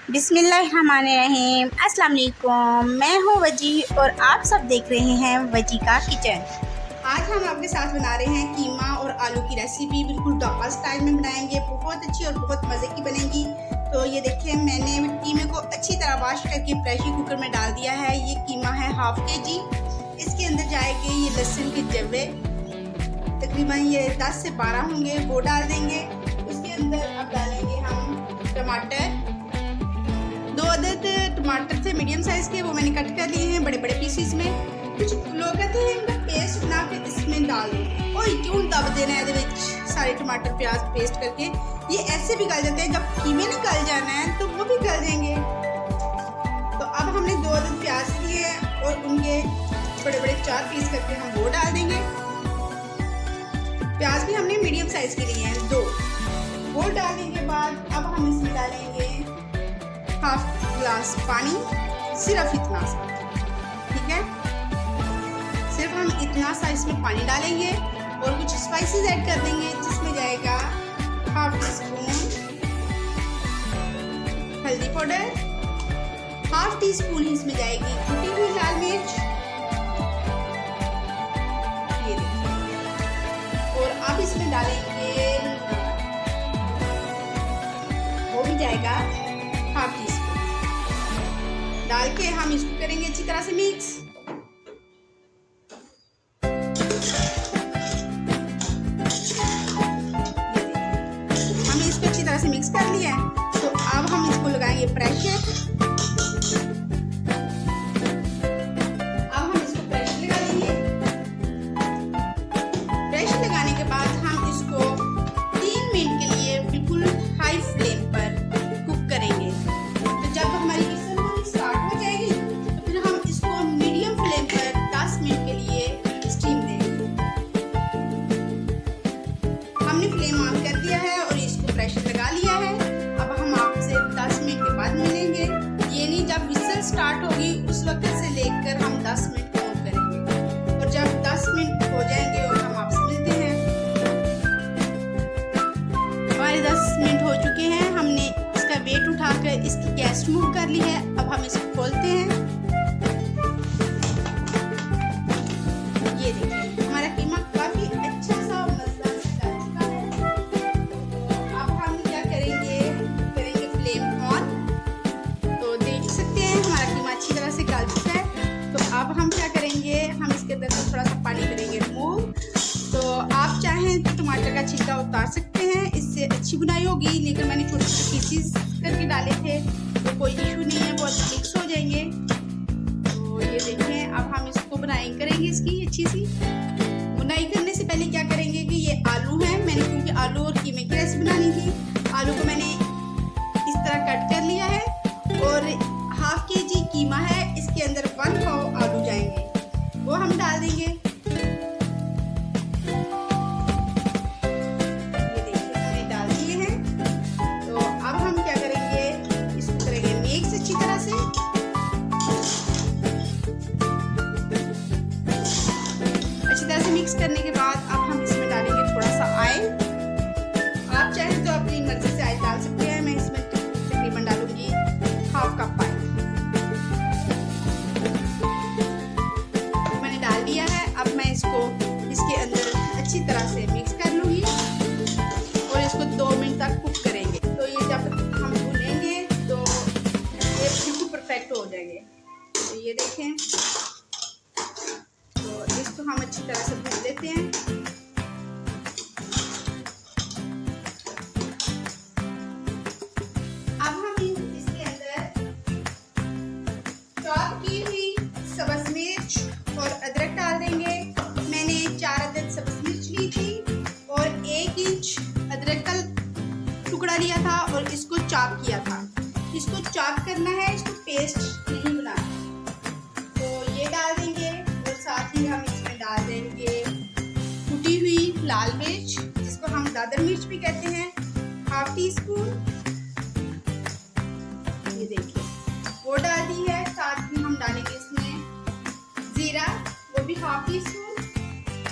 बिस्मिल्लाहिर्रहमानिर्रहीम। अस्सलाम वालेकुम। मैं हूँ वजी और आप सब देख रहे हैं वजी का किचन। आज हम आपके साथ बना रहे हैं कीमा और आलू की रेसिपी। बिल्कुल ढाबा स्टाइल में बनाएंगे, बहुत अच्छी और बहुत मज़े की बनेगी। तो ये देखिए, मैंने कीमे को अच्छी तरह वॉश करके प्रेशर कुकर में डाल दिया है। ये कीमा है हाफ केजी। इसके अंदर जाएंगे ये लहसुन के जवे, तकरीबन ये 10 से 12 होंगे, वो डाल देंगे। उसके अंदर अब डालेंगे हम टमाटर। 2 अदद टमाटर थे मीडियम साइज के, वो मैंने कट कर लिए हैं बड़े बड़े पीसीस में। कुछ लोग कहते हैं इनका पेस्ट बना के इसमें डाल दो। ओए क्यों दब देना है सारे टमाटर प्याज पेस्ट करके, ये ऐसे भी गल जाते हैं। जब कीमे ने गल जाना है तो वो भी गल जाएंगे। तो अब हमने 2 अदद प्याज लिए और उनके बड़े बड़े 4 पीस करके हम वो डाल देंगे। प्याज भी हमने मीडियम साइज के लिए हैं 2। वो डालने के बाद अब हम इसमें डालेंगे हाफ ग्लास पानी, सिर्फ इतना सा, ठीक है। सिर्फ हम इतना सा इसमें पानी डालेंगे और कुछ स्पाइसेस ऐड कर देंगे, जिसमें जाएगा हाफ टी स्पून हल्दी पाउडर, हाफ टी स्पून इसमें जाएगी कुटी हुई लाल मिर्च, ये देखिए। और अब इसमें डालेंगे वो भी जाएगा हाफ टी स्पून। डाल के हम इसको करेंगे अच्छी तरह से मिक्स। हमने इसको अच्छी तरह से मिक्स कर लिया है। तो अब हम इसको लगाएंगे प्रेशर। अब हम इसको प्रेशर लगा देंगे। प्रेशर लगाने के बाद हम इसको 3 मिनट के लिए बिल्कुल हाई फ्लेम पर कुक करेंगे। तो जब हमारी स्टार्ट हो जाएगी तो फिर हम इसको मीडियम फ्लेम पर 10 मिनट के लिए स्टीम देंगे। हमने फ्लेम ऑन कर दिया है और इसको प्रेशर लगा लिया है। अब हम आपसे 10 मिनट के बाद मिलेंगे। ये नहीं, जब विसल स्टार्ट होगी उस वक्त से लेकर हम 10 मिनट काउंट करेंगे। और जब 10 मिनट हो जाएंगे और हम आपसे मिलते हैं। हमारे 10 मिनट हो चुके हैं। हमने इसका वेट उठाकर इसकी गैस रिमूव कर ली है। अब हम इसको खोलते हैं। ये देखिए, हमारा कीमा काफी अच्छा सा और मजेदार सा गल चुका है। तो अब हम क्या करेंगे फ्लेम ऑन। तो देख सकते हैं हमारा कीमा अच्छी तरह से गल चुका है। तो अब हम क्या करेंगे, हम इसके अंदर से थोड़ा सा पानी करेंगे रिमूव। तो आप चाहें तो टमाटर का छिलका उतार सकते हैं, इससे अच्छी बुनाई होगी। लेकिन मैंने छोटे छोटे पीसीस करके डाले थे, तो कोई इशू नहीं है, बहुत मिक्स हो जाएंगे। तो ये देखें, अब हम इसको बुनाई करेंगे। इसकी अच्छी सी बुनाई करने से पहले क्या करेंगे कि ये आलू है, मैंने क्योंकि आलू और कीमे की रेसिपी बनानी थी, आलू को मैंने इस तरह कट कर लिया है। और हाफ केजी कीमा है, इसके अंदर 1 पाव आलू जाएंगे, वो हम डाल देंगे। मिक्स करने के बाद अब हम इसमें डालेंगे थोड़ा सा ऑयल। आप चाहें तो अपनी मर्जी से ऑयल डाल सकते हैं। मैं इसमें तकरीबन डालूंगी हाफ कप ऑयल। मैंने डाल दिया है। अब मैं इसको इसके अंदर अच्छी तरह से मिक्स कर लूंगी और इसको 2 मिनट तक कुक करेंगे। तो ये जब हम भूनेंगे तो ये बिल्कुल परफेक्ट हो जाएंगे। तो ये देखें, इसको हम अच्छी तरह से भून लेते हैं। अब हम इसके अंदर चॉप की हुई सब्ज मिर्च और अदरक डाल देंगे। मैंने 4 अदद सब्ज मिर्च ली थी और 1 इंच अदरक का टुकड़ा लिया था और इसको चॉप किया था। इसको चॉप करना है, इसको पेस्ट नहीं बनाना। तो ये डाल देंगे और साथ ही हम डाल देंगे कुटी हुई लाल मिर्च, जिसको हम दादर मिर्च भी कहते हैं, हाफ टी स्पून। ये देखिए, वो डाल दी है। साथ ही हम डालेंगे इसमें जीरा, वो भी हाफ टी स्पून।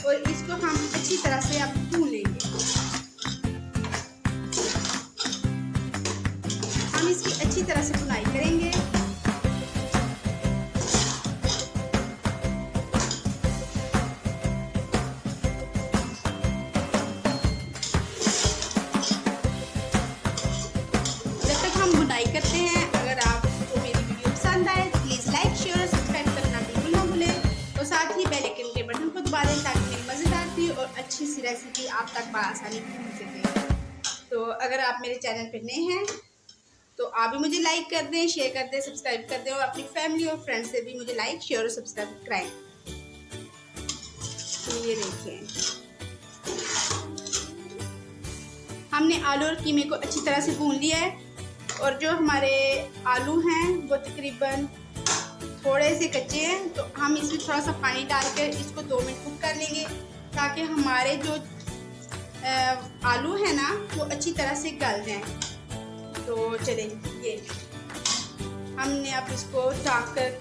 और इसको हम अच्छी तरह से अब भून लेंगे। हम इसकी अच्छी तरह से फ्राई करते हैं। अगर आपको मेरी वीडियो पसंद आए तो प्लीज़ लाइक शेयर और सब्सक्राइब करना बिल्कुल ना भूलें और साथ ही बेल आइकन के बटन को दबा दें ताकि मेरी मज़ेदार सी और अच्छी सी रेसिपी आप तक बआसानी पहुँच सके। तो अगर आप मेरे चैनल पर नए हैं तो आप भी मुझे लाइक कर दें, शेयर कर दें, सब्सक्राइब कर दें और अपनी फैमिली और फ्रेंड्स से भी मुझे लाइक शेयर और सब्सक्राइब कराएं। तो ये देखिए हमने आलू और कीमे को अच्छी तरह से भून लिया है और जो हमारे आलू हैं वो तकरीबन थोड़े से कच्चे हैं, तो हम इसमें थोड़ा सा पानी डालकर इसको 2 मिनट कुक कर लेंगे ताकि हमारे जो आलू हैं ना वो अच्छी तरह से गल जाएं। तो चलें, ये हमने अब इसको ढक कर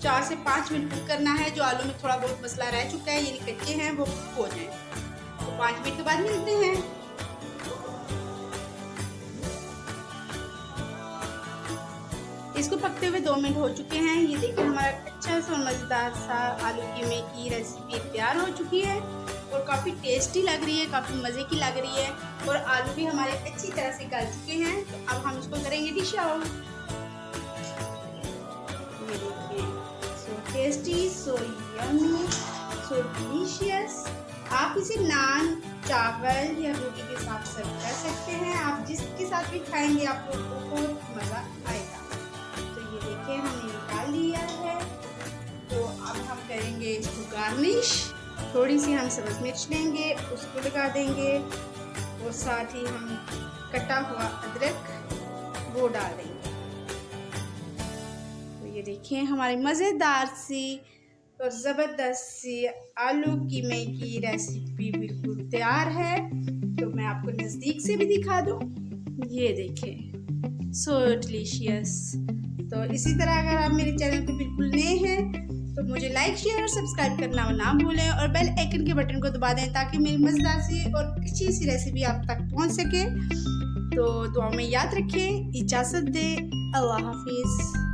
4 से 5 मिनट कुक करना है। जो आलू में थोड़ा बहुत मसला रह चुका है यानी कच्चे हैं वो कुक हो जाएं। तो 5 मिनट के बाद मिलते हैं। इसको पकते हुए 2 मिनट हो चुके हैं। ये देखिए हमारा अच्छा सा मज़ेदार सा आलू कीमे की रेसिपी तैयार हो चुकी है और काफ़ी टेस्टी लग रही है, काफ़ी मज़े की लग रही है और आलू भी हमारे अच्छी तरह से गल चुके हैं। तो अब हम इसको करेंगे डिश आउट। ये देखिए सो टेस्टी, सो यम्मी, सो डिलीशियस। आप इसे नान, चावल या रोटी के साथ सर्व कर सकते हैं। आप जिसके साथ भी खाएंगे आपको बहुत मज़ा आएगा। देखिए हमने निकाल लिया है। तो अब हम करेंगे इसको गार्निश। थोड़ी सी हम सब्ज़ मिर्च लेंगे, उसको लगा देंगे और साथ ही हम कटा हुआ अदरक वो डाल देंगे। तो ये देखिए हमारी मज़ेदार सी और ज़बरदस्त सी आलू कीमे की रेसिपी बिल्कुल तैयार है। तो मैं आपको नज़दीक से भी दिखा दूँ। ये देखिए सो डिलीशियस। तो इसी तरह अगर आप मेरे चैनल पे बिल्कुल नए हैं तो मुझे लाइक शेयर और सब्सक्राइब करना ना भूलें और बेल आइकन के बटन को दबा दें ताकि मेरी मज़ेदार सी और अच्छी सी रेसिपी आप तक पहुंच सके। तो दुआ में याद रखें, इजाज़त दें, अल्लाह हाफिज़।